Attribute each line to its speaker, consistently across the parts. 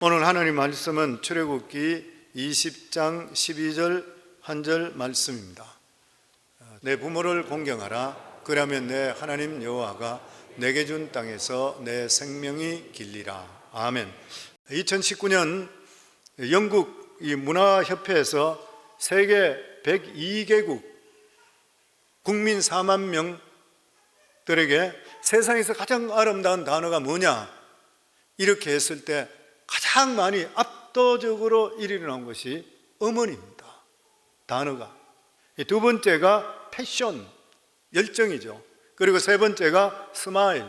Speaker 1: 오늘 하나님 말씀은 출애굽기 20장 12절 한 절 말씀입니다. 내 부모를 공경하라. 그러면 내 하나님 여호와가 내게 준 땅에서 내 생명이 길리라. 아멘. 2019년 영국 문화협회에서 세계 102개국 국민 4만 명들에게 세상에서 가장 아름다운 단어가 뭐냐 이렇게 했을 때 가장 많이 압도적으로 1위로 나온 것이 어머니입니다. 단어가. 두 번째가 패션, 열정이죠. 그리고 세 번째가 스마일,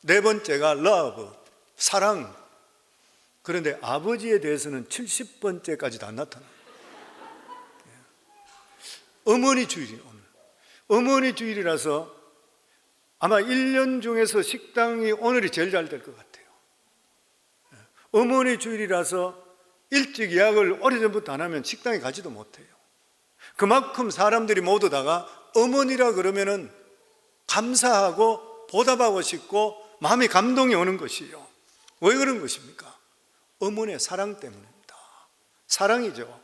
Speaker 1: 네 번째가 러브, 사랑. 그런데 아버지에 대해서는 70번째까지도 안 나타나요. 어머니 주일이에요. 오늘 어머니 주일이라서 아마 1년 중에서 식당이 오늘이 제일 잘 될 것 같아요. 어머니 주일이라서 일찍 예약을 오래전부터 안 하면 식당에 가지도 못해요. 그만큼 사람들이 모두 다가 어머니라 그러면은 감사하고 보답하고 싶고 마음이 감동이 오는 것이요. 왜 그런 것입니까? 어머니의 사랑 때문입니다. 사랑이죠.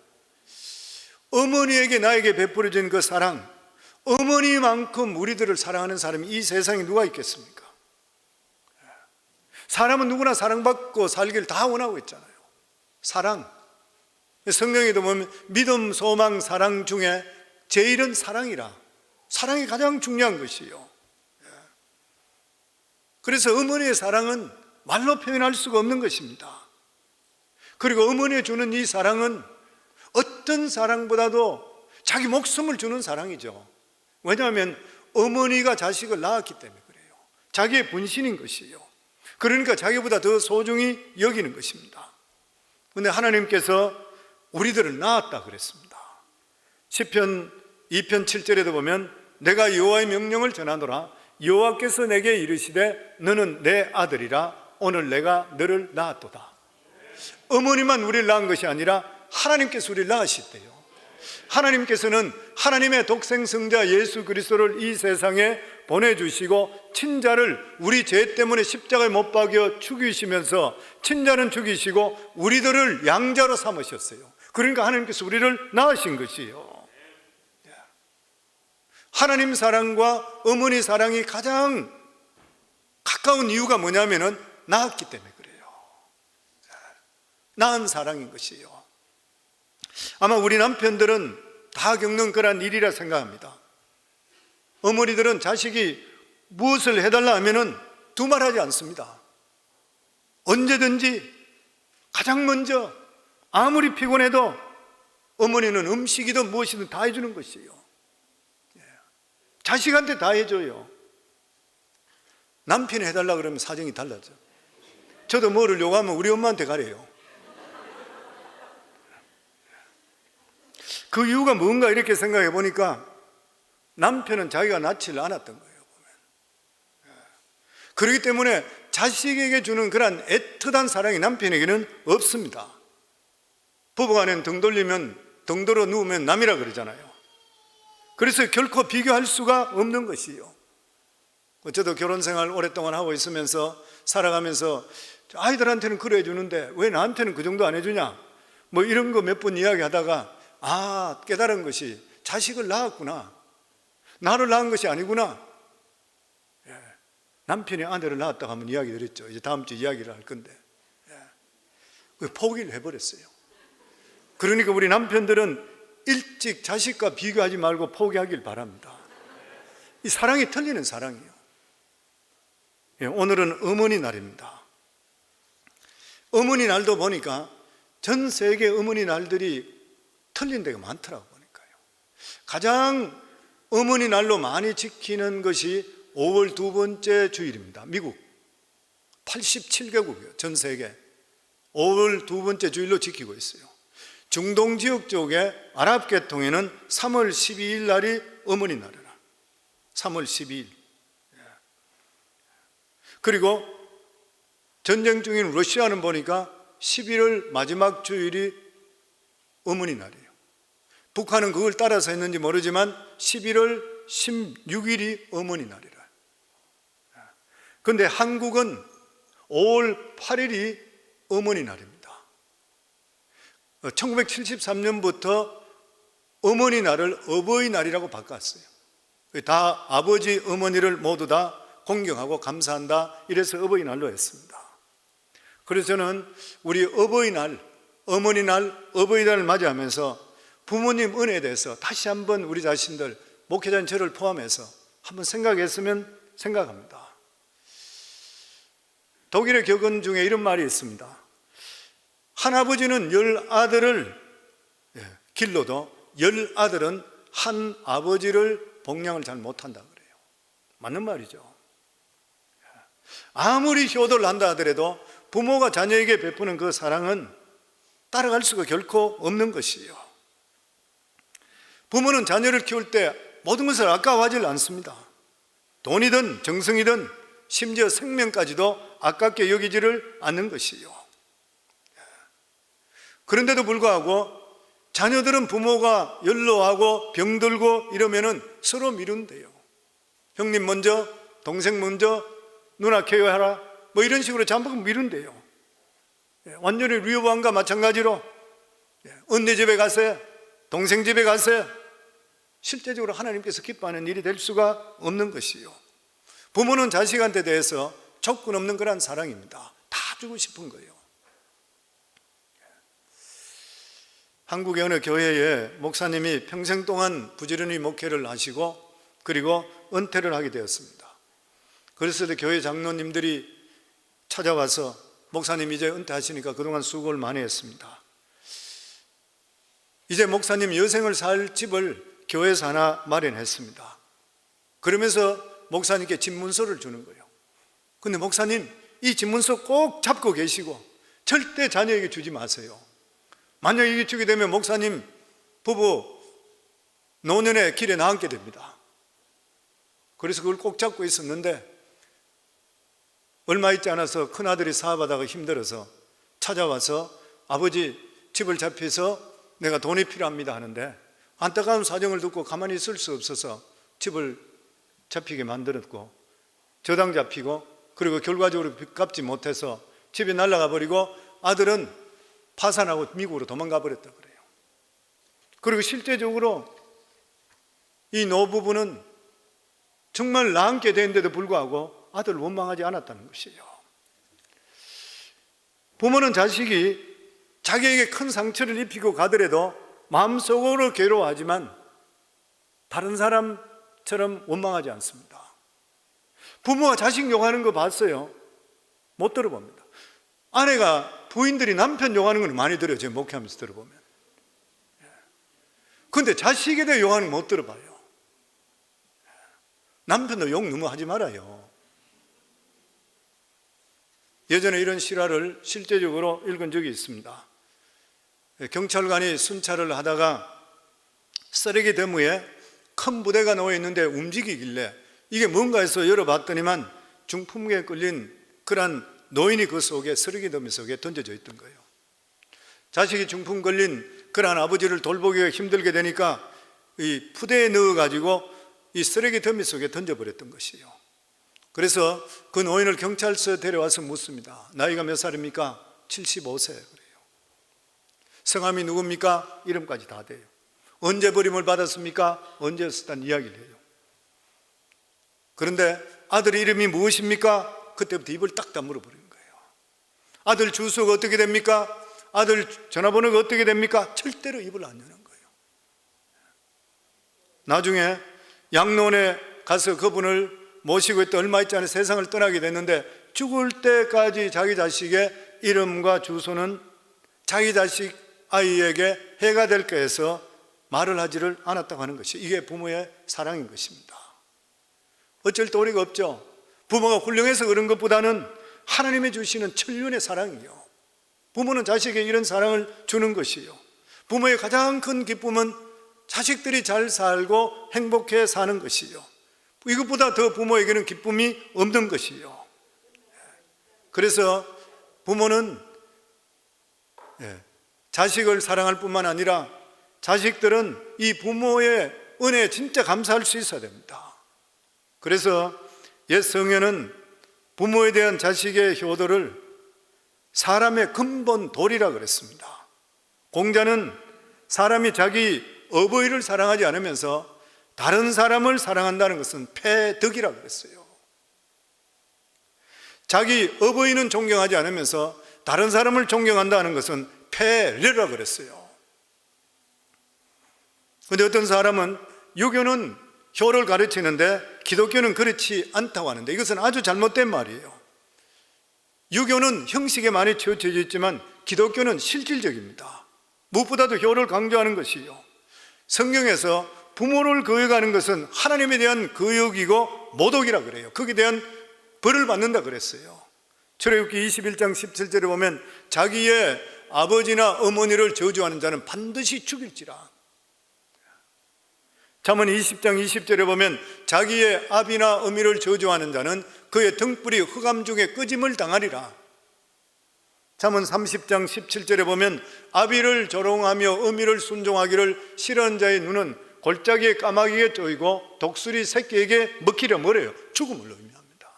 Speaker 1: 어머니에게 나에게 베풀어진 그 사랑, 어머니만큼 우리들을 사랑하는 사람이 이 세상에 누가 있겠습니까? 사람은 누구나 사랑받고 살기를 다 원하고 있잖아요. 사랑. 성경에도 보면 믿음, 소망, 사랑 중에 제일은 사랑이라. 사랑이 가장 중요한 것이요. 그래서 어머니의 사랑은 말로 표현할 수가 없는 것입니다. 그리고 어머니가 주는 이 사랑은 어떤 사랑보다도 자기 목숨을 주는 사랑이죠. 왜냐하면 어머니가 자식을 낳았기 때문에 그래요. 자기의 분신인 것이요. 그러니까 자기보다 더 소중히 여기는 것입니다. 그런데 하나님께서 우리들을 낳았다 그랬습니다. 시편 2편 7절에도 보면 내가 여호와의 명령을 전하노라. 여호와께서 내게 이르시되 너는 내 아들이라. 오늘 내가 너를 낳았도다. 어머니만 우리를 낳은 것이 아니라 하나님께서 우리를 낳으셨대요. 하나님께서는 하나님의 독생성자 예수 그리스도를 이 세상에 보내주시고 친자를 우리 죄 때문에 십자가에 못 박여 죽이시면서 친자는 죽이시고 우리들을 양자로 삼으셨어요. 그러니까 하나님께서 우리를 낳으신 것이에요. 하나님 사랑과 어머니 사랑이 가장 가까운 이유가 뭐냐면은 낳았기 때문에 그래요. 낳은 사랑인 것이에요. 아마 우리 남편들은 다 겪는 그런 일이라 생각합니다. 어머니들은 자식이 무엇을 해달라 하면은 두말하지 않습니다. 언제든지 가장 먼저 아무리 피곤해도 어머니는 음식이든 무엇이든 다 해주는 것이에요. 자식한테 다 해줘요. 남편이 해달라 그러면 사정이 달라져. 저도 뭐를 요구하면 우리 엄마한테 가래요. 그 이유가 뭔가 이렇게 생각해 보니까 남편은 자기가 낳지를 않았던 거예요. 보면. 그렇기 때문에 자식에게 주는 그런 애틋한 사랑이 남편에게는 없습니다. 부부간에는 등 돌리면 등 돌아 누우면 남이라 그러잖아요. 그래서 결코 비교할 수가 없는 것이에요. 저도 결혼 생활 오랫동안 하고 있으면서 살아가면서 아이들한테는 그래 해주는데 왜 나한테는 그 정도 안 해주냐 뭐 이런 거 몇 번 이야기하다가 깨달은 것이 자식을 낳았구나. 나를 낳은 것이 아니구나. 남편이 아내를 낳았다고 한번 이야기 드렸죠. 이제 다음 주 이야기를 할 건데. 포기를 해버렸어요. 그러니까 우리 남편들은 일찍 자식과 비교하지 말고 포기하길 바랍니다. 이 사랑이 틀리는 사랑이에요. 오늘은 어머니 날입니다. 어머니 날도 보니까 전 세계 어머니 날들이 틀린 데가 많더라고 보니까요. 가장 어머니 날로 많이 지키는 것이 5월 두 번째 주일입니다. 미국 87개국이요. 전 세계 5월 두 번째 주일로 지키고 있어요. 중동 지역 쪽에 아랍 계통에는 3월 12일 날이 어머니 날이라. 3월 12일. 그리고 전쟁 중인 러시아는 보니까 11월 마지막 주일이 어머니 날이에요. 북한은 그걸 따라서 했는지 모르지만 11월 16일이 어머니 날이라. 그런데 한국은 5월 8일이 어머니 날입니다. 1973년부터 어머니 날을 어버이날이라고 바꿨어요. 다 아버지, 어머니를 모두 다 공경하고 감사한다, 이래서 어버이날로 했습니다. 그래서 저는 우리 어버이날, 어머니날, 어버이날을 맞이하면서 부모님 은혜에 대해서 다시 한번 우리 자신들, 목회자인 저를 포함해서 한번 생각했으면 생각합니다. 독일의 격언 중에 이런 말이 있습니다. 한 아버지는 10아들을 길러도 10아들은 한 아버지를 복양을 잘 못한다 그래요. 맞는 말이죠. 아무리 효도를 한다 하더라도 부모가 자녀에게 베푸는 그 사랑은 따라갈 수가 결코 없는 것이에요. 부모는 자녀를 키울 때 모든 것을 아까워하지 않습니다. 돈이든 정성이든 심지어 생명까지도 아깝게 여기지를 않는 것이에요. 그런데도 불구하고 자녀들은 부모가 연로하고 병들고 이러면은 서로 미룬대요. 형님 먼저, 동생 먼저, 누나 케어하라, 뭐 이런 식으로 자꾸 미룬대요. 완전히 류반과 마찬가지로 언니 집에 가세요, 동생 집에 가세요. 실제적으로 하나님께서 기뻐하는 일이 될 수가 없는 것이요. 부모는 자식한테 대해서 조건 없는 그런 사랑입니다. 다 주고 싶은 거예요. 한국의 어느 교회에 목사님이 평생 동안 부지런히 목회를 하시고 그리고 은퇴를 하게 되었습니다. 그래서 교회 장로님들이 찾아와서 목사님 이제 은퇴하시니까 그동안 수고를 많이 했습니다. 이제 목사님 여생을 살 집을 교회에서 하나 마련했습니다. 그러면서 목사님께 집문서를 주는 거예요. 근데 목사님, 이 집문서 꼭 잡고 계시고 절대 자녀에게 주지 마세요. 만약 이게 주게 되면 목사님 부부 노년의 길에 나앉게 됩니다. 그래서 그걸 꼭 잡고 있었는데 얼마 있지 않아서 큰아들이 사업하다가 힘들어서 찾아와서 아버지 집을 잡혀서 내가 돈이 필요합니다 하는데 안타까운 사정을 듣고 가만히 있을 수 없어서 집을 잡히게 만들었고 저당 잡히고 그리고 결과적으로 빚 갚지 못해서 집이 날아가 버리고 아들은 파산하고 미국으로 도망가 버렸다 그래요. 그리고 실제적으로 이 노부부는 정말 낳게 되는데도 불구하고 아들을 원망하지 않았다는 것이에요. 부모는 자식이 자기에게 큰 상처를 입히고 가더라도 마음속으로 괴로워하지만 다른 사람처럼 원망하지 않습니다. 부모가 자식 욕하는 거 봤어요? 못 들어봅니다. 아내가 부인들이 남편 욕하는 건 많이 들어요. 제가 목회하면서 들어보면. 그런데 자식에 대해 욕하는 건 못 들어봐요. 남편도 욕 너무 하지 말아요. 예전에 이런 실화를 실제적으로 읽은 적이 있습니다. 경찰관이 순찰을 하다가 쓰레기 더미에 큰 부대가 놓여 있는데 움직이길래 이게 뭔가 해서 열어봤더니만 중풍에 걸린 그런 노인이 그 속에 쓰레기 더미 속에 던져져 있던 거예요. 자식이 중풍 걸린 그런 아버지를 돌보기가 힘들게 되니까 이 푸대에 넣어가지고 이 쓰레기 더미 속에 던져버렸던 것이에요. 그래서 그 노인을 경찰서에 데려와서 묻습니다. 나이가 몇 살입니까? 75세 그래요. 성함이 누굽니까? 이름까지 다 돼요. 언제 버림을 받았습니까? 언제였었다는 이야기를 해요. 그런데 아들 이름이 무엇입니까? 그때부터 입을 딱 다물어버린 거예요. 아들 주소가 어떻게 됩니까? 아들 전화번호가 어떻게 됩니까? 절대로 입을 안 여는 거예요. 나중에 양론에 가서 그분을 모시고 있다 얼마 있지 않아 세상을 떠나게 됐는데 죽을 때까지 자기 자식의 이름과 주소는 자기 자식 아이에게 해가 될까 해서 말을 하지를 않았다고 하는 것이 이게 부모의 사랑인 것입니다. 어쩔 도리가 없죠. 부모가 훌륭해서 그런 것보다는 하나님이 주시는 천륜의 사랑이요. 부모는 자식에게 이런 사랑을 주는 것이요. 부모의 가장 큰 기쁨은 자식들이 잘 살고 행복해 사는 것이요. 이것보다 더 부모에게는 기쁨이 없는 것이요. 그래서 부모는 자식을 사랑할 뿐만 아니라 자식들은 이 부모의 은혜에 진짜 감사할 수 있어야 됩니다. 그래서 옛 성경은 부모에 대한 자식의 효도를 사람의 근본 도리라 그랬습니다. 공자는 사람이 자기 어버이를 사랑하지 않으면서 다른 사람을 사랑한다는 것은 패덕이라고 그랬어요. 자기 어버이는 존경하지 않으면서 다른 사람을 존경한다는 것은 패례라고 그랬어요. 그런데 어떤 사람은 유교는 효를 가르치는데 기독교는 그렇지 않다고 하는데, 이것은 아주 잘못된 말이에요. 유교는 형식에 많이 치우쳐져 있지만 기독교는 실질적입니다. 무엇보다도 효를 강조하는 것이요, 성경에서 부모를 거역하는 것은 하나님에 대한 거역이고 모독이라 그래요. 거기에 대한 벌을 받는다 그랬어요. 출애굽기 21장 17절에 보면 자기의 아버지나 어머니를 저주하는 자는 반드시 죽일지라. 잠언 20장 20절에 보면 자기의 아비나 어미를 저주하는 자는 그의 등불이 흑암 중에 꺼짐을 당하리라. 잠언 30장 17절에 보면 아비를 조롱하며 어미를 순종하기를 싫어하는 자의 눈은 골짜기에 까마귀에 쪼이고 독수리 새끼에게 먹히려 멀어요. 죽음을 의미합니다.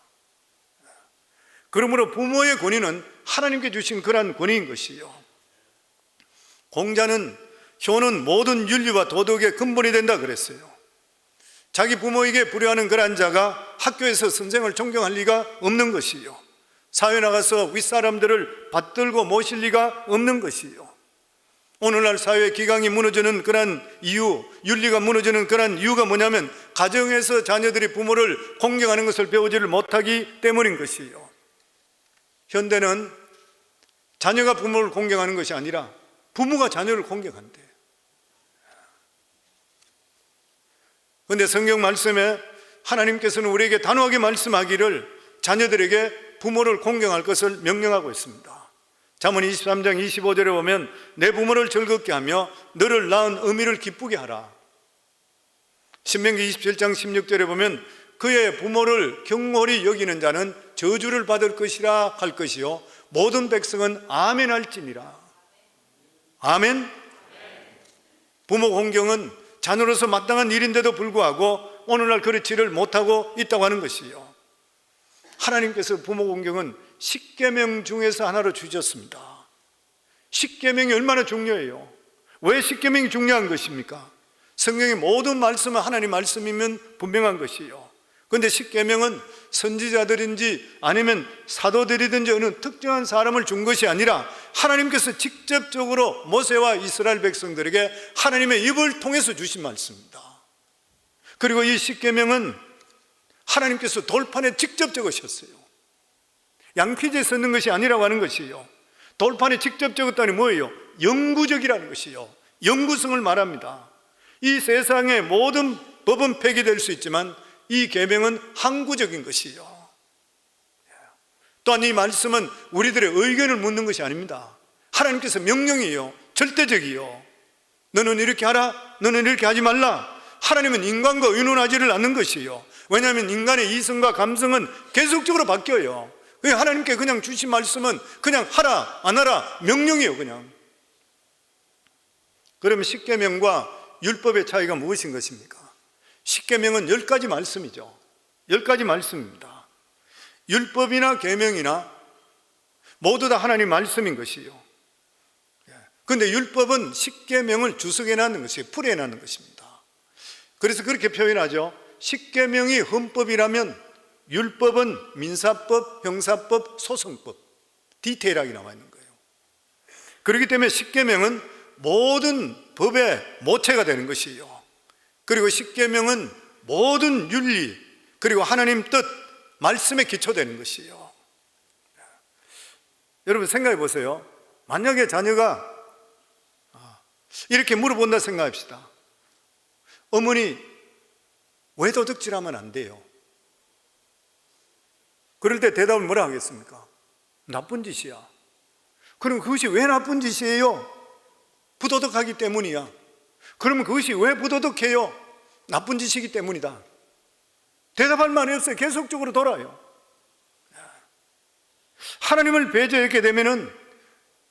Speaker 1: 그러므로 부모의 권위는 하나님께 주신 그러한 권위인 것이요, 공자는 효는 모든 윤리와 도덕의 근본이 된다 그랬어요. 자기 부모에게 불효하는 그러한 자가 학교에서 선생을 존경할 리가 없는 것이요, 사회 나가서 윗사람들을 받들고 모실 리가 없는 것이요, 오늘날 사회 기강이 무너지는 그러한 이유, 윤리가 무너지는 그러한 이유가 뭐냐면 가정에서 자녀들이 부모를 공경하는 것을 배우지를 못하기 때문인 것이요. 현대는 자녀가 부모를 공경하는 것이 아니라 부모가 자녀를 공경한대. 그런데 성경 말씀에 하나님께서는 우리에게 단호하게 말씀하기를 자녀들에게 부모를 공경할 것을 명령하고 있습니다. 잠언 23장 25절에 보면 내 부모를 즐겁게 하며 너를 낳은 어미를 기쁘게 하라. 신명기 27장 16절에 보면 그의 부모를 경홀히 여기는 자는 저주를 받을 것이라 할 것이요 모든 백성은 아멘 할지니라. 아멘. 부모 공경은 자녀로서 마땅한 일인데도 불구하고 오늘날 그렇지를 못하고 있다고 하는 것이요, 하나님께서 부모 공경은 십계명 중에서 하나로 주셨습니다. 십계명이 얼마나 중요해요. 왜 십계명이 중요한 것입니까? 성경의 모든 말씀은 하나님 말씀이면 분명한 것이요, 그런데 십계명은 선지자들인지 아니면 사도들이든지 어느 특정한 사람을 준 것이 아니라 하나님께서 직접적으로 모세와 이스라엘 백성들에게 하나님의 입을 통해서 주신 말씀입니다. 그리고 이 십계명은 하나님께서 돌판에 직접 적으셨어요. 양피지에 쓰는 것이 아니라고 하는 것이요, 돌판에 직접 적었다니 뭐예요? 영구적이라는 것이요, 영구성을 말합니다. 이 세상의 모든 법은 폐기될 수 있지만 이 계명은 항구적인 것이요, 또한 이 말씀은 우리들의 의견을 묻는 것이 아닙니다. 하나님께서 명령이요, 절대적이요. 너는 이렇게 하라, 너는 이렇게 하지 말라. 하나님은 인간과 의논하지를 않는 것이요, 왜냐하면 인간의 이성과 감성은 계속적으로 바뀌어요. 하나님께 그냥 주신 말씀은 그냥 하라 안 하라 명령이에요, 그냥. 그러면 십계명과 율법의 차이가 무엇인 것입니까? 십계명은 10가지 말씀이죠. 10가지 말씀입니다. 율법이나 계명이나 모두 다 하나님 말씀인 것이요, 그런데 율법은 십계명을 주석해 놨는 것이에요. 풀이해 놨는 것입니다. 그래서 그렇게 표현하죠. 십계명이 헌법이라면 율법은 민사법, 형사법, 소송법, 디테일하게 나와 있는 거예요. 그렇기 때문에 십계명은 모든 법의 모체가 되는 것이에요. 그리고 십계명은 모든 윤리, 그리고 하나님 뜻, 말씀에 기초되는 것이에요. 여러분 생각해 보세요. 만약에 자녀가 이렇게 물어본다 생각합시다. 어머니, 왜 도둑질하면 안 돼요? 그럴 때 대답을 뭐라 하겠습니까? 나쁜 짓이야. 그럼 그것이 왜 나쁜 짓이에요? 부도덕하기 때문이야. 그러면 그것이 왜 부도덕해요? 나쁜 짓이기 때문이다. 대답할 말이 없어요. 계속적으로 돌아요. 하나님을 배제하게 되면은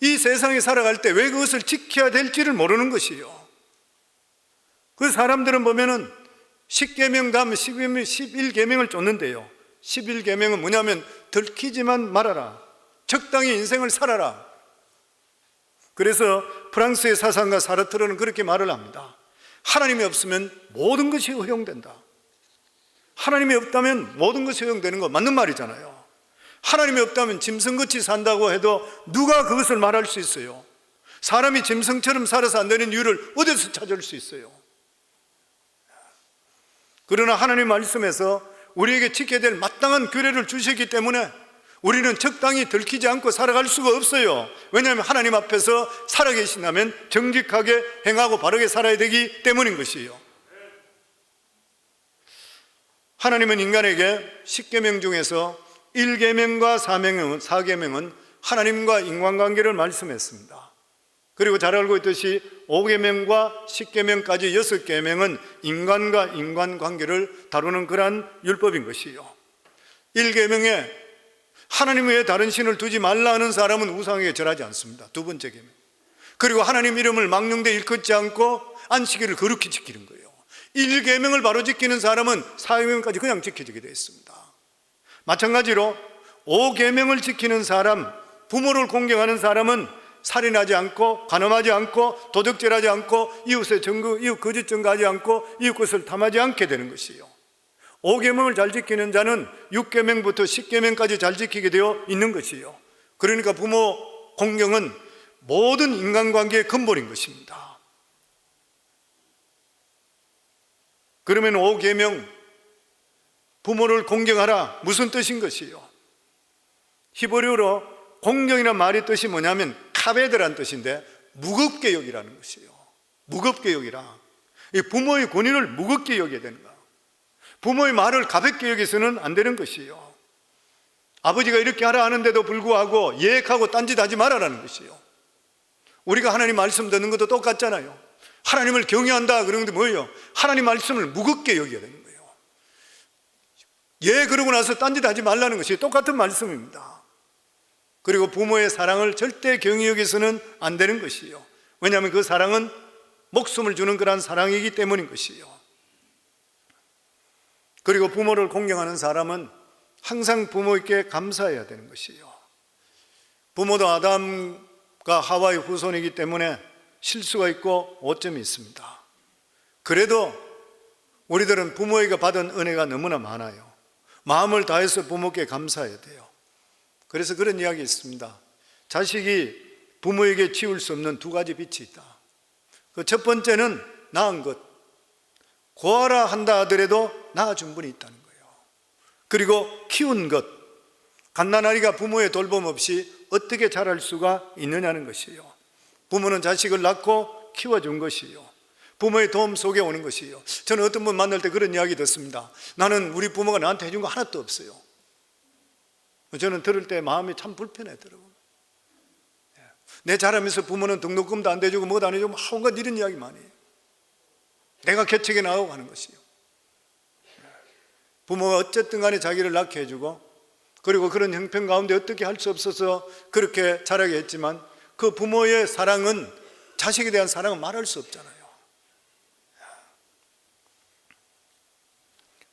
Speaker 1: 이 세상에 살아갈 때 왜 그것을 지켜야 될지를 모르는 것이요. 그 사람들은 보면은 10계명 다음에 11계명을 쫓는데요. 11계명은 뭐냐면 들키지만 말아라, 적당히 인생을 살아라. 그래서 프랑스의 사상가 사르트르는 그렇게 말을 합니다. 하나님이 없으면 모든 것이 허용된다. 하나님이 없다면 모든 것이 허용되는 거 맞는 말이잖아요. 하나님이 없다면 짐승같이 산다고 해도 누가 그것을 말할 수 있어요? 사람이 짐승처럼 살아서 안 되는 이유를 어디서 찾을 수 있어요? 그러나 하나님 말씀에서 우리에게 지켜야 될 마땅한 규례를 주셨기 때문에 우리는 적당히 들키지 않고 살아갈 수가 없어요. 왜냐하면 하나님 앞에서 살아계신다면 정직하게 행하고 바르게 살아야 되기 때문인 것이에요. 하나님은 인간에게 10계명 중에서 1계명과 4계명은 하나님과 인간관계를 말씀했습니다. 그리고 잘 알고 있듯이 5계명과 10계명까지 6계명은 인간과 인간관계를 다루는 그러한 율법인 것이요. 1계명에 하나님 외에 다른 신을 두지 말라 하는 사람은 우상에게 절하지 않습니다. 두 번째 계명. 그리고 하나님 이름을 망령되이 일컫지 않고 안식일을 거룩히 지키는 거예요. 1계명을 바로 지키는 사람은 4계명까지 그냥 지켜지게 되어 있습니다. 마찬가지로 5계명을 지키는 사람, 부모를 공경하는 사람은 살인하지 않고 간음하지 않고 도적질하지 않고 이웃의 이웃 거짓 증거하지 않고 이웃 것을 탐하지 않게 되는 것이에요. 5계명을 잘 지키는 자는 6계명부터 10계명까지 잘 지키게 되어 있는 것이에요. 그러니까 부모 공경은 모든 인간관계의 근본인 것입니다. 그러면 5계명 부모를 공경하라 무슨 뜻인 것이에요? 히브리어로 공경이라는 말의 뜻이 뭐냐면 카베드란 뜻인데 무겁게 여기라는 것이에요. 무겁게 여기라. 이 부모의 권위를 무겁게 여겨야 되는 거야. 부모의 말을 가볍게 여기서는 안 되는 것이에요. 아버지가 이렇게 하라 하는데도 불구하고 예약하고 딴짓하지 말아라는 것이에요. 우리가 하나님 말씀 듣는 것도 똑같잖아요. 하나님을 경외한다 그런 게 뭐예요? 하나님 말씀을 무겁게 여겨야 되는 거예요. 예 그러고 나서 딴짓하지 말라는 것이 똑같은 말씀입니다. 그리고 부모의 사랑을 절대 경히 여기서는 안 되는 것이에요. 왜냐하면 그 사랑은 목숨을 주는 그런 사랑이기 때문인 것이에요. 그리고 부모를 공경하는 사람은 항상 부모에게 감사해야 되는 것이에요. 부모도 아담과 하와의 후손이기 때문에 실수가 있고 오점이 있습니다. 그래도 우리들은 부모에게 받은 은혜가 너무나 많아요. 마음을 다해서 부모께 감사해야 돼요. 그래서 그런 이야기 있습니다. 자식이 부모에게 지울 수 없는 두 가지 빛이 있다. 그 첫 번째는 낳은 것. 고아라 한다 하더라도 낳아준 분이 있다는 거예요. 그리고 키운 것. 갓난아이가 부모의 돌봄 없이 어떻게 자랄 수가 있느냐는 것이에요. 부모는 자식을 낳고 키워준 것이에요. 부모의 도움 속에 오는 것이에요. 저는 어떤 분 만날 때 그런 이야기 듣습니다. 나는 우리 부모가 나한테 해준 거 하나도 없어요. 저는 들을 때 마음이 참 불편하더라고요. 내 자라면서 부모는 등록금도 안 대주고 뭐도 안 해주고 온갖 이런 이야기 많이 해요. 내가 개척해 나가고 하는 것이요. 부모가 어쨌든 간에 자기를 낳게 해주고 그리고 그런 형편 가운데 어떻게 할 수 없어서 그렇게 자라게 했지만 그 부모의 사랑은 자식에 대한 사랑은 말할 수 없잖아요.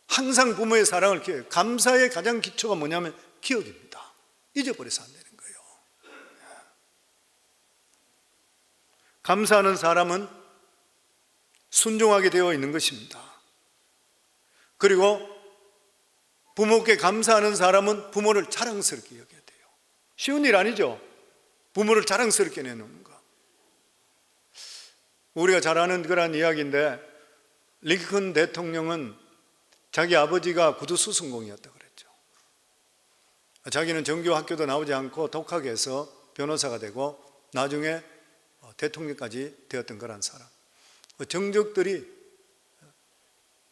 Speaker 1: 항상 부모의 사랑을 기억해요. 감사의 가장 기초가 뭐냐면 기억입니다. 잊어버려서 안 되는 거예요. 감사하는 사람은 순종하게 되어 있는 것입니다. 그리고 부모께 감사하는 사람은 부모를 자랑스럽게 여겨야 돼요. 쉬운 일 아니죠? 부모를 자랑스럽게 내놓는 거. 우리가 잘 아는 그런 이야기인데 링컨 대통령은 자기 아버지가 구두수승공이었다 그랬죠. 자기는 정규 학교도 나오지 않고 독학에 해서 변호사가 되고 나중에 대통령까지 되었던 그런 사람. 정적들이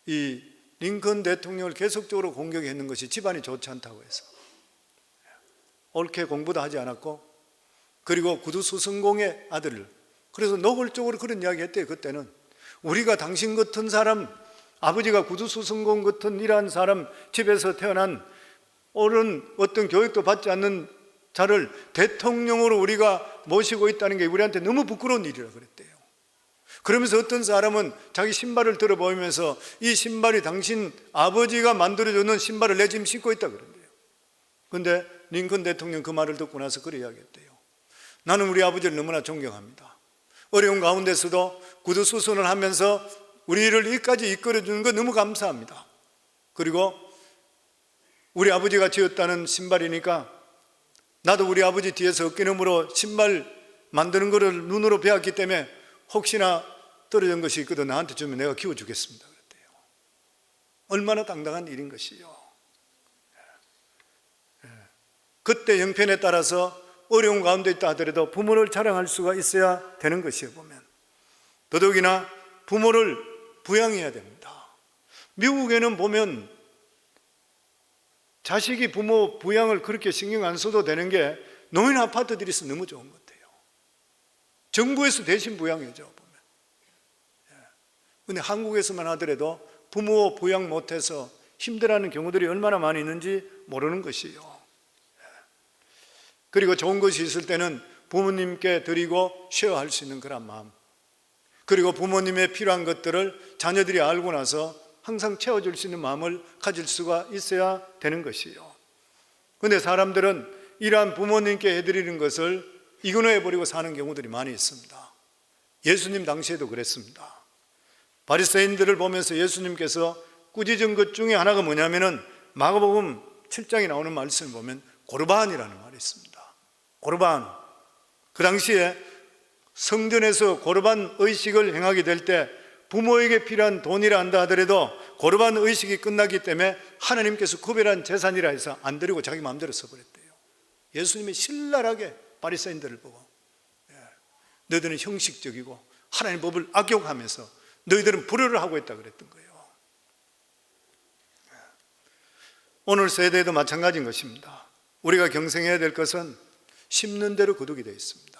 Speaker 1: 이 링컨 대통령을 계속적으로 공격했는 것이 집안이 좋지 않다고 해서 옳게 공부도 하지 않았고 그리고 구두수승공의 아들을 그래서 노골적으로 그런 이야기 했대요. 그때는 우리가 당신 같은 사람 아버지가 구두수승공 같은 이러한 사람 집에서 태어난 옳은 어떤 교육도 받지 않는 자를 대통령으로 우리가 모시고 있다는 게 우리한테 너무 부끄러운 일이라 그랬대요. 그러면서 어떤 사람은 자기 신발을 들어보면서 이 신발이 당신 아버지가 만들어주는 신발을 내 지금 신고 있다 그런대요. 그런데 링컨 대통령 그 말을 듣고 나서 그래 이야기했대요. 나는 우리 아버지를 너무나 존경합니다. 어려운 가운데서도 구두수선을 하면서 우리를 여기까지 이끌어주는 거 너무 감사합니다. 그리고 우리 아버지가 지었다는 신발이니까 나도 우리 아버지 뒤에서 어깨너머로 신발 만드는 거를 눈으로 배웠기 때문에 혹시나 떨어진 것이 있거든 나한테 주면 내가 키워주겠습니다 그랬대요. 얼마나 당당한 일인 것이요. 그때 형편에 따라서 어려운 가운데 있다 하더라도 부모를 자랑할 수가 있어야 되는 것이에요. 보면 더더욱이나 부모를 부양해야 됩니다. 미국에는 보면 자식이 부모 부양을 그렇게 신경 안 써도 되는 게 노인 아파트들이 있어 너무 좋은 것 같아요. 정부에서 대신 부양해줘 보면. 근데 한국에서만 하더라도 부모 부양 못해서 힘들어하는 경우들이 얼마나 많이 있는지 모르는 것이에요. 그리고 좋은 것이 있을 때는 부모님께 드리고 쉐어할 수 있는 그런 마음, 그리고 부모님의 필요한 것들을 자녀들이 알고 나서 항상 채워줄 수 있는 마음을 가질 수가 있어야 되는 것이에요. 그런데 사람들은 이러한 부모님께 해드리는 것을 이그노해버리고 사는 경우들이 많이 있습니다. 예수님 당시에도 그랬습니다. 바리새인들을 보면서 예수님께서 꾸짖은 것 중에 하나가 뭐냐면은 마가복음 7장에 나오는 말씀을 보면 고르반이라는 말이 있습니다. 고르반. 그 당시에 성전에서 고르반 의식을 행하게 될 때 부모에게 필요한 돈이라 한다 하더라도 고르반 의식이 끝나기 때문에 하나님께서 구별한 재산이라 해서 안 드리고 자기 마음대로 써버렸대요. 예수님이 신랄하게 바리새인들을 보고 너희들은 형식적이고 하나님 법을 악용하면서 너희들은 불효를 하고 있다 그랬던 거예요. 오늘 세대도 마찬가지인 것입니다. 우리가 경생해야 될 것은 심는 대로 거두게 되어 있습니다.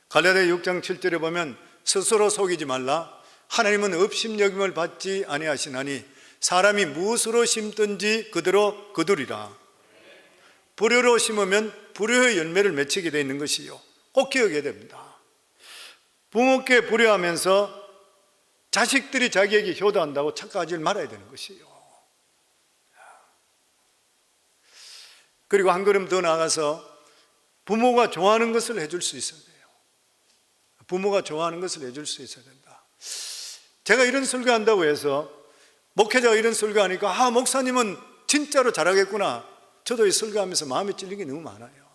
Speaker 1: 갈라디아 6장 7절에 보면 스스로 속이지 말라. 하나님은 업심여김을 받지 아니하시나니 사람이 무엇으로 심든지 그대로 거두리라. 불효로 심으면 불효의 열매를 맺히게 되어 있는 것이요. 꼭 기억해야 됩니다. 부모께 불효하면서 자식들이 자기에게 효도한다고 착각하지 말아야 되는 것이요. 그리고 한 걸음 더 나아가서 부모가 좋아하는 것을 해줄 수 있어야 돼요. 부모가 좋아하는 것을 해줄 수 있어야 된다. 제가 이런 설교한다고 해서 목회자가 이런 설교하니까 목사님은 진짜로 잘하겠구나. 저도 이 설교하면서 마음이 찔리는 게 너무 많아요.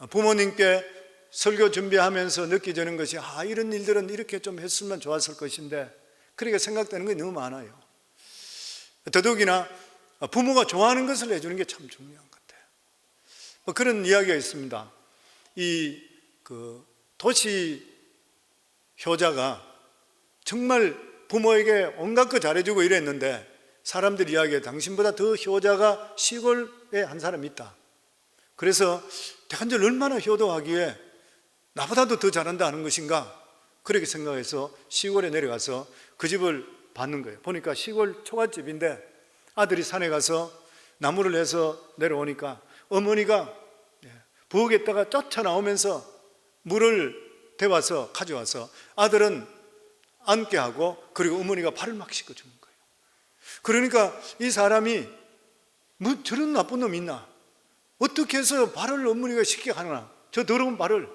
Speaker 1: 부모님께 설교 준비하면서 느껴지는 것이 이런 일들은 이렇게 좀 했으면 좋았을 것인데 그렇게 생각되는 게 너무 많아요. 더더욱이나 부모가 좋아하는 것을 해주는 게 참 중요한 것 같아요. 그런 이야기가 있습니다. 도시 효자가 정말 부모에게 온갖 거 잘해주고 이랬는데 사람들 이야기에 당신보다 더 효자가 시골에 한 사람이 있다. 그래서 대한절 얼마나 효도하기에 나보다도 더 잘한다 하는 것인가 그렇게 생각해서 시골에 내려가서 그 집을 받는 거예요. 보니까 시골 초가집인데 아들이 산에 가서 나무를 해서 내려오니까 어머니가 부엌에다가 쫓아나오면서 물을 데워서 가져와서 아들은 앉게 하고 그리고 어머니가 발을 막 씻어주는 거예요. 그러니까 이 사람이 뭐 저런 나쁜 놈이 있나? 어떻게 해서 발을 어머니가 씻게 하나? 저 더러운 발을.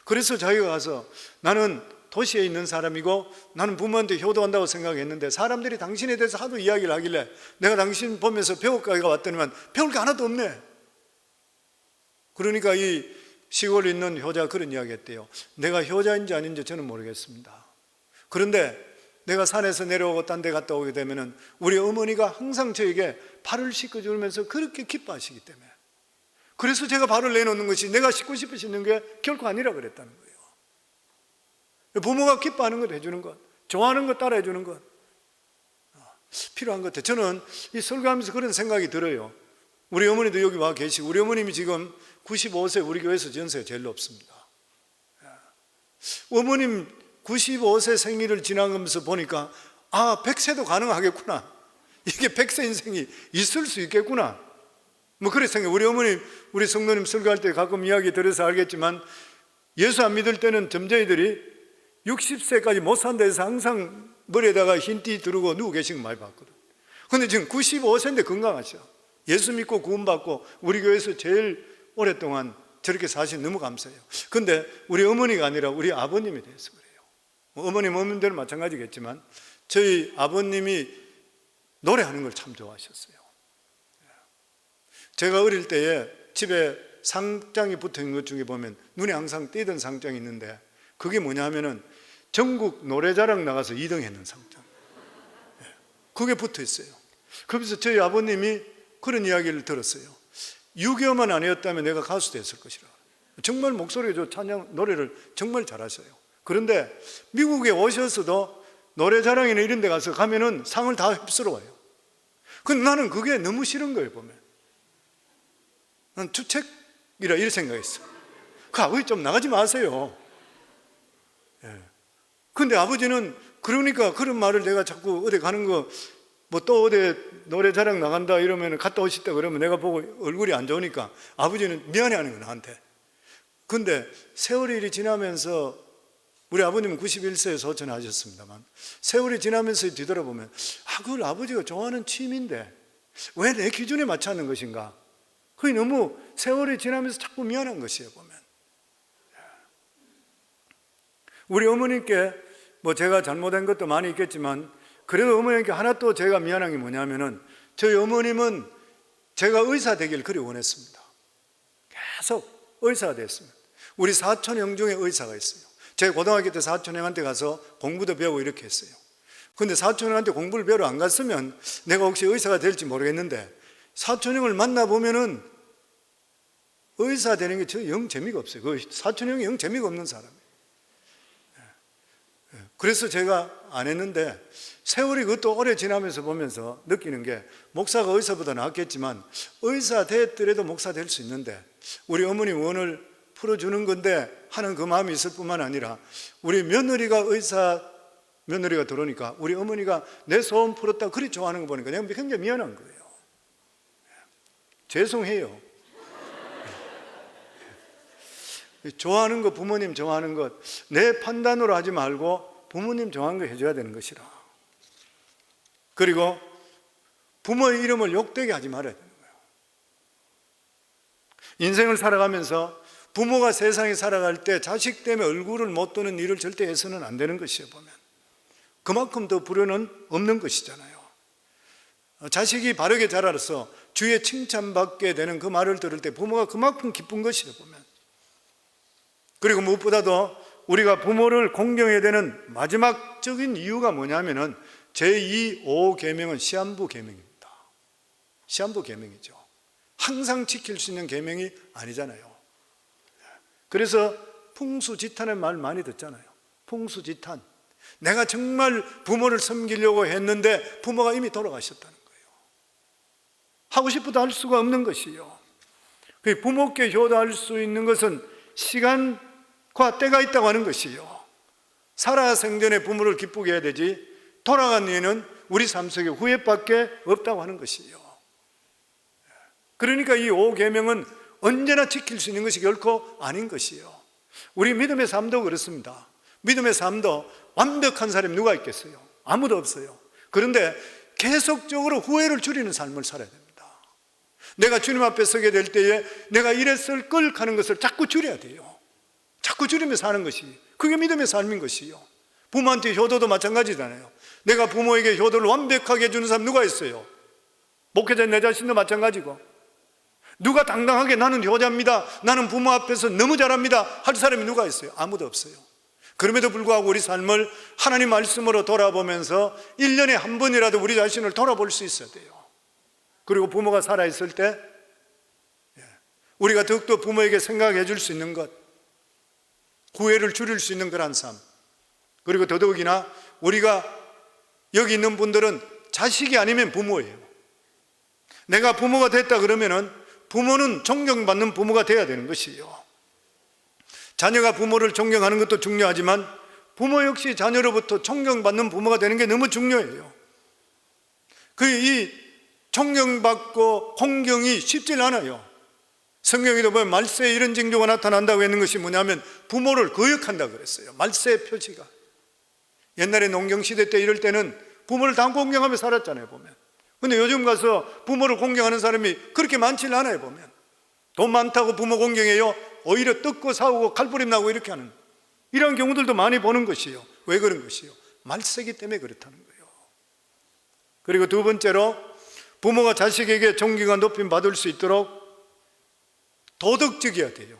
Speaker 1: 그래서 자기가 가서 나는 도시에 있는 사람이고 나는 부모한테 효도한다고 생각했는데 사람들이 당신에 대해서 하도 이야기를 하길래 내가 당신 보면서 배울 거가 왔더니만 배울 게 하나도 없네. 그러니까 이 시골에 있는 효자가 그런 이야기 했대요. 내가 효자인지 아닌지 저는 모르겠습니다. 그런데 내가 산에서 내려오고 딴 데 갔다 오게 되면 우리 어머니가 항상 저에게 발을 씻어주면서 그렇게 기뻐하시기 때문에 그래서 제가 발을 내놓는 것이 내가 씻고 싶으시는 게 결코 아니라 그랬다는 거예요. 부모가 기뻐하는 것 해주는 것, 좋아하는 것 따라 해주는 것 필요한 것 같아요. 저는 이 설교하면서 그런 생각이 들어요. 우리 어머니도 여기 와 계시고 우리 어머님이 지금 95세 우리 교회에서 전세가 제일 높습니다. 어머님 95세 생일을 지나가면서 보니까 100세도 가능하겠구나. 이게 100세 인생이 있을 수 있겠구나. 뭐 그래 생각해요. 우리 어머님, 우리 성도님 설교할 때 가끔 이야기 들어서 알겠지만 예수 안 믿을 때는 점쟁이들이 60세까지 못 산다 해서 항상 머리에다가 흰 띠 두르고 누워 계신 거 많이 봤거든. 근데 지금 95세인데 건강하셔. 예수 믿고 구원받고 우리 교회에서 제일 오랫동안 저렇게 사신 너무 감사해요. 근데 우리 어머니가 아니라 우리 아버님에 대해서 그래요. 어머님들은 마찬가지겠지만 저희 아버님이 노래하는 걸 참 좋아하셨어요. 제가 어릴 때에 집에 상장이 붙어 있는 것 중에 보면 눈에 항상 띄던 상장이 있는데 그게 뭐냐 하면은 전국 노래자랑 나가서 2등 했는 상장. 그게 붙어 있어요. 그래서 저희 아버님이 그런 이야기를 들었어요. 6개월만 아니었다면 내가 가수 됐을 것이라. 정말 목소리가 좋고 찬양 노래를 정말 잘하셔요. 그런데 미국에 오셔서도 노래자랑이나 이런 데 가서 가면은 상을 다 휩쓸어 와요. 근데 나는 그게 너무 싫은 거예요. 보면 난 주책이라 이렇게 생각했어. 그 아버지 좀 나가지 마세요. 근데 아버지는 그러니까 그런 말을 내가 자꾸 어디 가는 거 뭐 또 어디 노래자랑 나간다 이러면 갔다 오시다 그러면 내가 보고 얼굴이 안 좋으니까 아버지는 미안해하는 거야 나한테. 근데 세월이 지나면서 우리 아버님은 91세에 소천하셨습니다만 세월이 지나면서 뒤돌아보면 그걸 아버지가 좋아하는 취미인데 왜 내 기준에 맞춰 하는 것인가. 그게 너무 세월이 지나면서 자꾸 미안한 것이에요. 보면 우리 어머님께 뭐 제가 잘못한 것도 많이 있겠지만 그래도 어머님께 하나 또 제가 미안한 게 뭐냐면은 저희 어머님은 제가 의사 되길 그리 원했습니다. 계속 의사가 됐습니다. 우리 사촌 형 중에 의사가 있어요. 제가 고등학교 때 사촌 형한테 가서 공부도 배우고 이렇게 했어요. 근데 사촌 형한테 공부를 배우러 안 갔으면 내가 혹시 의사가 될지 모르겠는데 사촌 형을 만나보면은 의사 되는 게 저 영 재미가 없어요. 그 사촌 형이 영 재미가 없는 사람이에요. 그래서 제가 안 했는데 세월이 그것도 오래 지나면서 보면서 느끼는 게 목사가 의사보다 낫겠지만 의사 됐더라도 목사 될 수 있는데 우리 어머니 원을 풀어주는 건데 하는 그 마음이 있을 뿐만 아니라 우리 며느리가 며느리가 들어오니까 우리 어머니가 내 소원 풀었다고 그리 좋아하는 거 보니까 내가 굉장히 미안한 거예요. 죄송해요. 좋아하는 거, 부모님 좋아하는 것 내 판단으로 하지 말고 부모님 좋아하는 거 해줘야 되는 것이라. 그리고 부모의 이름을 욕되게 하지 말아야 되는 거예요. 인생을 살아가면서 부모가 세상에 살아갈 때 자식 때문에 얼굴을 못 드는 일을 절대 해서는 안 되는 것이에요. 보면 그만큼 더 불효는 없는 것이잖아요. 자식이 바르게 자라서 주의 칭찬받게 되는 그 말을 들을 때 부모가 그만큼 기쁜 것이에요. 보면 그리고 무엇보다도 우리가 부모를 공경해야 되는 마지막적인 이유가 뭐냐면은 제2, 5계명은 시한부 계명입니다. 시한부 계명이죠. 항상 지킬 수 있는 계명이 아니잖아요. 그래서 풍수지탄의 말 많이 듣잖아요. 풍수지탄. 내가 정말 부모를 섬기려고 했는데 부모가 이미 돌아가셨다는 거예요. 하고 싶어도 할 수가 없는 것이요. 부모께 효도할 수 있는 것은 시간과 때가 있다고 하는 것이요. 살아생전에 부모를 기쁘게 해야 되지 돌아간 뒤에는 우리 삶 속에 후회밖에 없다고 하는 것이요. 그러니까 이 5계명은 언제나 지킬 수 있는 것이 결코 아닌 것이요. 우리 믿음의 삶도 그렇습니다. 믿음의 삶도 완벽한 사람이 누가 있겠어요? 아무도 없어요. 그런데 계속적으로 후회를 줄이는 삶을 살아야 됩니다. 내가 주님 앞에 서게 될 때에 내가 이랬을 걸 하는 것을 자꾸 줄여야 돼요. 자꾸 줄이면서 사는 것이 그게 믿음의 삶인 것이요. 부모한테 효도도 마찬가지잖아요. 내가 부모에게 효도를 완벽하게 해주는 사람 누가 있어요? 목회자 내 자신도 마찬가지고 누가 당당하게 나는 효자입니다, 나는 부모 앞에서 너무 잘합니다 할 사람이 누가 있어요? 아무도 없어요. 그럼에도 불구하고 우리 삶을 하나님 말씀으로 돌아보면서 1년에 한 번이라도 우리 자신을 돌아볼 수 있어야 돼요. 그리고 부모가 살아있을 때 우리가 더욱더 부모에게 생각해 줄 수 있는 것, 후회를 줄일 수 있는 그런 삶, 그리고 더더욱이나 우리가 여기 있는 분들은 자식이 아니면 부모예요. 내가 부모가 됐다 그러면은 부모는 존경받는 부모가 돼야 되는 것이에요. 자녀가 부모를 존경하는 것도 중요하지만 부모 역시 자녀로부터 존경받는 부모가 되는 게 너무 중요해요. 이 존경받고 공경이 쉽질 않아요. 성경에도 보면 말세에 이런 징조가 나타난다고 했는 것이 뭐냐면 부모를 거역한다고 그랬어요. 말세의 표시가. 옛날에 농경시대 때 이럴 때는 부모를 다 공경하며 살았잖아요. 보면 근데 요즘 가서 부모를 공경하는 사람이 그렇게 많지는 않아요. 보면 돈 많다고 부모 공경해요. 오히려 뜯고 싸우고 칼부림 나고 이렇게 하는 이런 경우들도 많이 보는 것이요. 왜 그런 것이요? 말세기 때문에 그렇다는 거예요. 그리고 두 번째로 부모가 자식에게 존경과 높임 받을 수 있도록 도덕적이어야 돼요.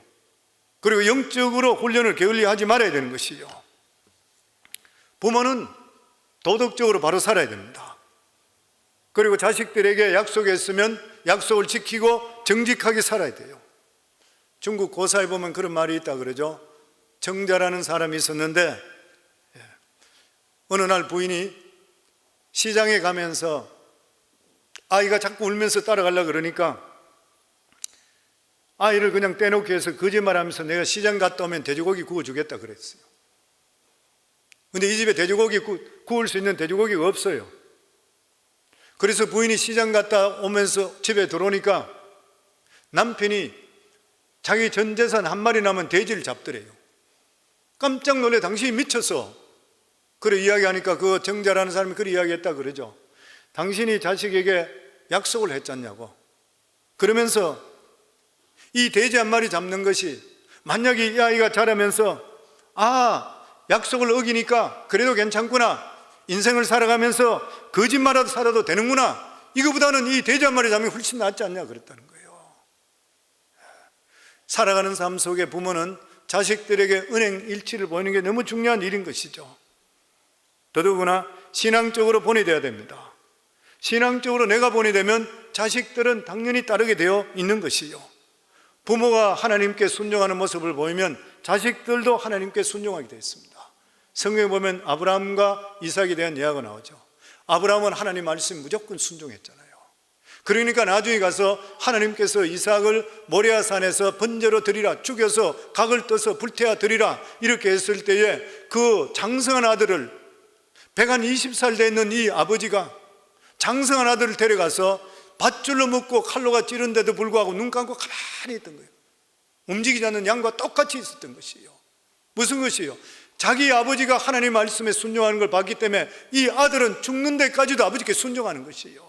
Speaker 1: 그리고 영적으로 훈련을 게을리하지 말아야 되는 것이요. 부모는 도덕적으로 바로 살아야 됩니다. 그리고 자식들에게 약속했으면 약속을 지키고 정직하게 살아야 돼요. 중국 고사에 보면 그런 말이 있다 그러죠. 정자라는 사람이 있었는데 어느 날 부인이 시장에 가면서 아이가 자꾸 울면서 따라가려고 그러니까 아이를 그냥 떼놓기 위해서 거짓말하면서 내가 시장 갔다 오면 돼지고기 구워주겠다 그랬어요. 근데 이 집에 돼지고기 구울 수 있는 돼지고기가 없어요. 그래서 부인이 시장 갔다 오면서 집에 들어오니까 남편이 자기 전 재산 한 마리 남은 돼지를 잡더래요. 깜짝 놀래 당신이 미쳤어. 그래 이야기하니까 그 정자라는 사람이 그래 이야기했다 그러죠. 당신이 자식에게 약속을 했잖냐고. 그러면서 이 돼지 한 마리 잡는 것이 만약에 이 아이가 자라면서 약속을 어기니까 그래도 괜찮구나, 인생을 살아가면서 거짓말하다 살아도 되는구나, 이거보다는 이 돼지 한 마리 잡는 게 훨씬 낫지 않냐 그랬다는 거예요. 살아가는 삶 속에 부모는 자식들에게 은행 일치를 보이는 게 너무 중요한 일인 것이죠. 더더구나 신앙적으로 본이 되어야 됩니다. 신앙적으로 내가 본이 되면 자식들은 당연히 따르게 되어 있는 것이요. 부모가 하나님께 순종하는 모습을 보이면 자식들도 하나님께 순종하게 되어 있습니다. 성경에 보면 아브라함과 이삭에 대한 이야기가 나오죠. 아브라함은 하나님 말씀 무조건 순종했잖아요. 그러니까 나중에 가서 하나님께서 이삭을 모리아 산에서 번제로 드리라, 죽여서 각을 떠서 불태워 드리라 이렇게 했을 때에 그 장성한 아들을 120살 되는 이 아버지가 장성한 아들을 데려가서 밧줄로 묶고 칼로가 찌른데도 불구하고 눈 감고 가만히 있던 거예요. 움직이지 않는 양과 똑같이 있었던 것이에요. 무슨 것이에요? 자기 아버지가 하나님 말씀에 순종하는 걸 봤기 때문에 이 아들은 죽는 데까지도 아버지께 순종하는 것이에요.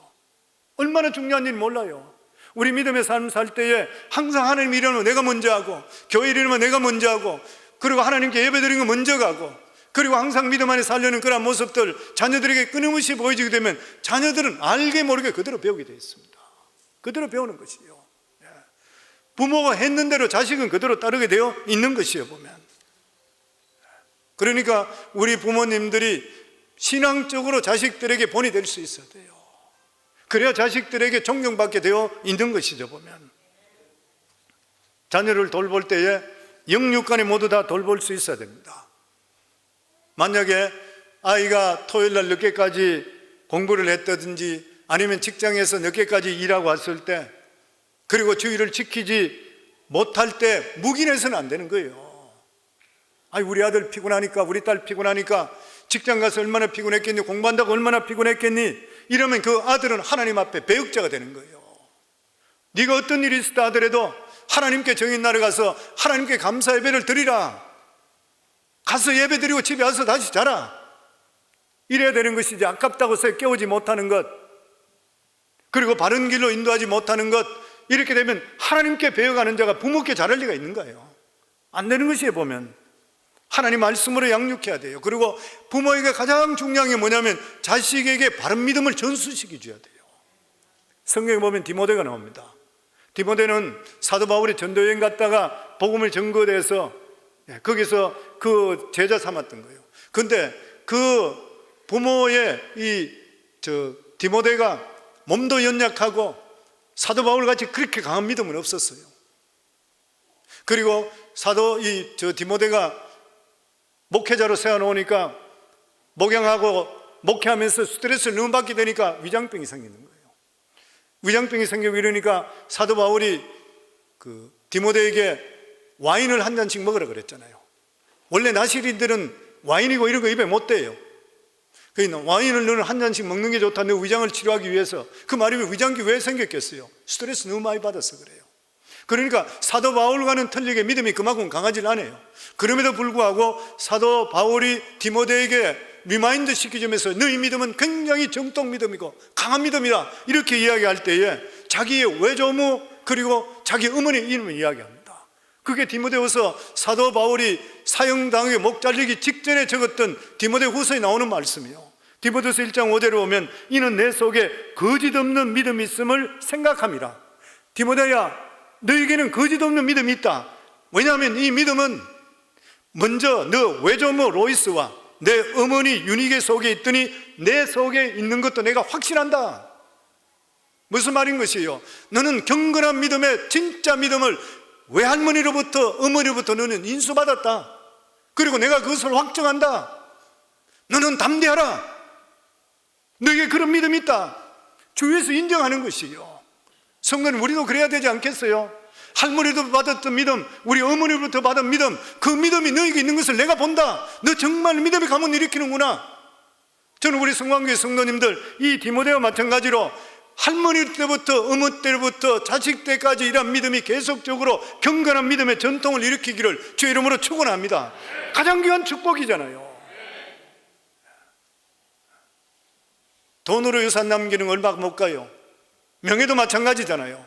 Speaker 1: 얼마나 중요한 일 몰라요. 우리 믿음의 삶 살 때에 항상 하나님 일하면 내가 먼저 하고, 교회 일하면 내가 먼저 하고, 그리고 하나님께 예배 드리는 거 먼저 가고, 그리고 항상 믿음 안에 살려는 그런 모습들 자녀들에게 끊임없이 보여지게 되면 자녀들은 알게 모르게 그대로 배우게 되어 있습니다. 그대로 배우는 것이요. 부모가 했는 대로 자식은 그대로 따르게 되어 있는 것이요 보면. 그러니까 우리 부모님들이 신앙적으로 자식들에게 본이 될 수 있어야 돼요. 그래야 자식들에게 존경받게 되어 있는 것이죠 보면. 자녀를 돌볼 때에 영육간에 모두 다 돌볼 수 있어야 됩니다. 만약에 아이가 토요일날 늦게까지 공부를 했다든지 아니면 직장에서 늦게까지 일하고 왔을 때 그리고 주의를 지키지 못할 때 묵인해서는 안 되는 거예요. 우리 아들 피곤하니까, 우리 딸 피곤하니까, 직장 가서 얼마나 피곤했겠니, 공부한다고 얼마나 피곤했겠니, 이러면 그 아들은 하나님 앞에 배역자가 되는 거예요. 네가 어떤 일이 있었다 하더라도 하나님께 정인 날에 가서 하나님께 감사 예배를 드리라, 가서 예배 드리고 집에 와서 다시 자라, 이래야 되는 것이지. 아깝다고 해서 깨우지 못하는 것, 그리고 바른 길로 인도하지 못하는 것, 이렇게 되면 하나님께 배워가는 자가 부모께 잘할 리가 있는가요? 안 되는 것이에요 보면. 하나님 말씀으로 양육해야 돼요. 그리고 부모에게 가장 중요한 게 뭐냐면 자식에게 바른 믿음을 전수시켜 줘야 돼요. 성경에 보면 디모데가 나옵니다. 디모데는 사도 바울이 전도여행 갔다가 복음을 전거돼서 거기서 그 제자 삼았던 거예요. 그런데 그 부모의 디모데가 몸도 연약하고 사도 바울같이 그렇게 강한 믿음은 없었어요. 그리고 디모데가 목회자로 세워놓으니까 목양하고 목회하면서 스트레스를 너무 받게 되니까 위장병이 생기는 거예요. 위장병이 생기고 이러니까 사도 바울이 디모데에게 와인을 한 잔씩 먹으라 그랬잖아요. 원래 나시린들은 와인이고 이런 거 입에 못 대요. 그러니까 와인을 너는 한 잔씩 먹는 게 좋다, 너 위장을 치료하기 위해서. 그 말이면 위장기 왜 생겼겠어요? 스트레스 너무 많이 받아서 그래요. 그러니까 사도 바울과는 틀리게 믿음이 그만큼 강하지 않아요. 그럼에도 불구하고 사도 바울이 디모데에게 리마인드 시키면서 너희 믿음은 굉장히 정통 믿음이고 강한 믿음이다 이렇게 이야기할 때에 자기의 외조모 그리고 자기 어머니의 이름을 이야기합니다. 그게 디모데후서 사도 바울이 사형당하게 목 잘리기 직전에 적었던 디모데후서에 나오는 말씀이요. 디모데후서 1장 5절에 보면 이는 내 속에 거짓 없는 믿음이 있음을 생각함이라. 디모데야, 너에게는 거짓 없는 믿음이 있다. 왜냐하면 이 믿음은 먼저 너 외조모 로이스와 내 어머니 유니게 속에 있더니 내 속에 있는 것도 내가 확신한다. 무슨 말인 것이요? 너는 경건한 믿음의 진짜 믿음을 외할머니로부터 어머니로부터 너는 인수받았다. 그리고 내가 그것을 확정한다. 너는 담대하라. 너에게 그런 믿음이 있다. 주위에서 인정하는 것이요. 성도는 우리도 그래야 되지 않겠어요? 할머니도 받았던 믿음, 우리 어머니로부터 받은 믿음, 그 믿음이 너에게 있는 것을 내가 본다. 너 정말 믿음의 가문 일으키는구나. 저는 우리 성광교회 성도님들 이 디모데와 마찬가지로 할머니 때부터 어머니 때부터 자식 때까지 이런 믿음이 계속적으로 경건한 믿음의 전통을 일으키기를 주의 이름으로 축원합니다. 가장 귀한 축복이잖아요. 돈으로 유산 남기는 거 얼마 못 가요. 명예도 마찬가지잖아요.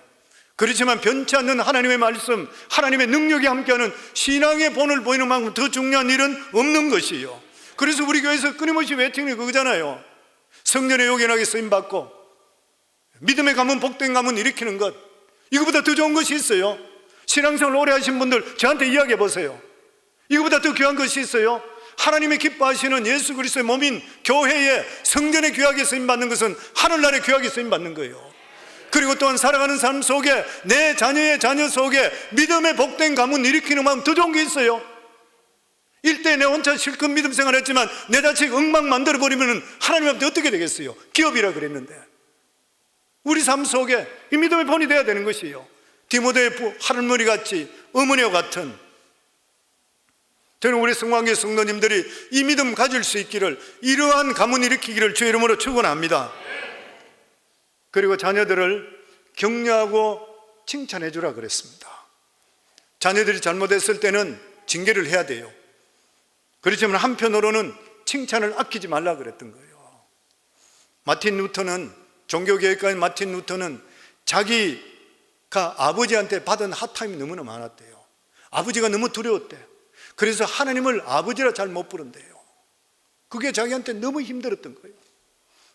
Speaker 1: 그렇지만 변치 않는 하나님의 말씀, 하나님의 능력이 함께하는 신앙의 본을 보이는 만큼 더 중요한 일은 없는 것이에요. 그래서 우리 교회에서 끊임없이 외치는 게 그거잖아요. 성전에 요긴하게 쓰임받고 믿음의 가문, 복된 가문 일으키는 것, 이거보다 더 좋은 것이 있어요? 신앙생활 오래 하신 분들 저한테 이야기해 보세요. 이거보다 더 귀한 것이 있어요? 하나님의 기뻐하시는 예수 그리스도의 몸인 교회에 성전에 귀하게 쓰임받는 것은 하늘나라에 귀하게 쓰임받는 거예요. 그리고 또한 살아가는 삶 속에 내 자녀의 자녀 속에 믿음의 복된 가문 일으키는 마음 더 좋은 게 있어요? 일대 내 혼자 실컷 믿음 생활했지만 내 자식 엉망 만들어버리면 하나님한테 어떻게 되겠어요? 기업이라 그랬는데. 우리 삶 속에 이 믿음의 본이 되어야 되는 것이에요. 디모데의 할머니같이 어머니와 같은, 저는 우리 성광교회 성도님들이 이 믿음 가질 수 있기를, 이러한 가문 일으키기를 주의 이름으로 축원합니다. 그리고 자녀들을 격려하고 칭찬해 주라 그랬습니다. 자녀들이 잘못했을 때는 징계를 해야 돼요. 그렇지만 한편으로는 칭찬을 아끼지 말라 그랬던 거예요. 마틴 루터는, 종교개혁가인 마틴 루터는 자기가 아버지한테 받은 핫타임이 너무나 많았대요. 아버지가 너무 두려웠대. 그래서 하나님을 아버지라 잘 못 부른대요. 그게 자기한테 너무 힘들었던 거예요.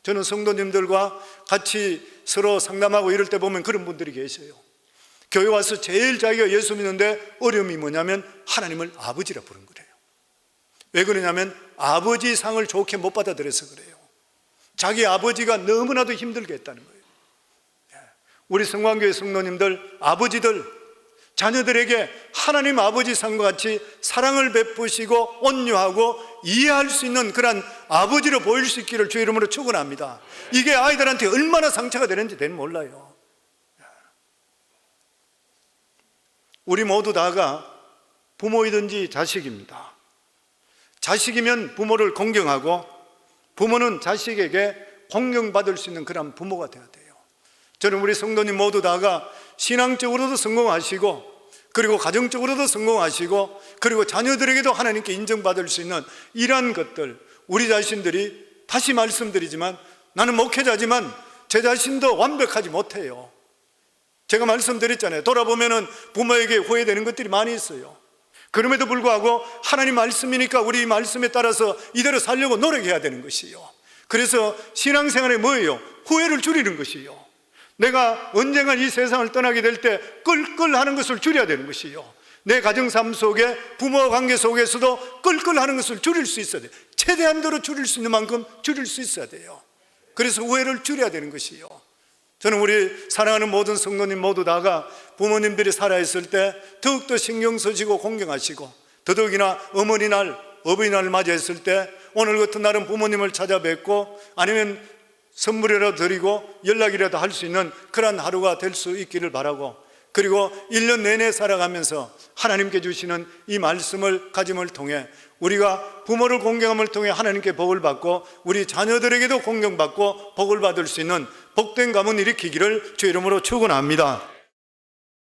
Speaker 1: 저는 성도님들과 같이 서로 상담하고 이럴 때 보면 그런 분들이 계셔요. 교회 와서 제일 자기가 예수 믿는데 어려움이 뭐냐면 하나님을 아버지라 부른 거래요. 왜 그러냐면 아버지 상을 좋게 못 받아들여서 그래요. 자기 아버지가 너무나도 힘들게 했다는 거예요. 우리 성광교회 성도님들, 아버지들, 자녀들에게 하나님 아버지 상과 같이 사랑을 베푸시고 온유하고 이해할 수 있는 그런 아버지로 보일 수 있기를 주의 이름으로 축원합니다. 이게 아이들한테 얼마나 상처가 되는지 몰라요. 우리 모두 다가 부모이든지 자식입니다. 자식이면 부모를 공경하고 부모는 자식에게 공경받을 수 있는 그런 부모가 되어야 돼요. 저는 우리 성도님 모두 다가 신앙적으로도 성공하시고 그리고 가정적으로도 성공하시고 그리고 자녀들에게도 하나님께 인정받을 수 있는 이러한 것들, 우리 자신들이, 다시 말씀드리지만 나는 목회자지만 제 자신도 완벽하지 못해요. 제가 말씀드렸잖아요. 돌아보면은 부모에게 후회되는 것들이 많이 있어요. 그럼에도 불구하고 하나님 말씀이니까 우리 말씀에 따라서 이대로 살려고 노력해야 되는 것이요. 그래서 신앙생활에 뭐예요? 후회를 줄이는 것이요. 내가 언젠가 이 세상을 떠나게 될 때 끌끌하는 것을 줄여야 되는 것이요. 내 가정삶 속에 부모 관계 속에서도 끌끌하는 것을 줄일 수 있어야 돼요. 최대한도로 줄일 수 있는 만큼 줄일 수 있어야 돼요. 그래서 후회를 줄여야 되는 것이요. 저는 우리 사랑하는 모든 성도님 모두 다가 부모님들이 살아있을 때 더욱더 신경 쓰시고 공경하시고, 더더욱이나 어머니날, 어버이날을 맞이했을 때 오늘 같은 날은 부모님을 찾아뵙고 아니면 선물이라도 드리고 연락이라도 할 수 있는 그런 하루가 될 수 있기를 바라고, 그리고 1년 내내 살아가면서 하나님께 주시는 이 말씀을 가짐을 통해 우리가 부모를 공경함을 통해 하나님께 복을 받고 우리 자녀들에게도 공경받고 복을 받을 수 있는 복된 가문 일으키기를 주의 이름으로 축원합니다.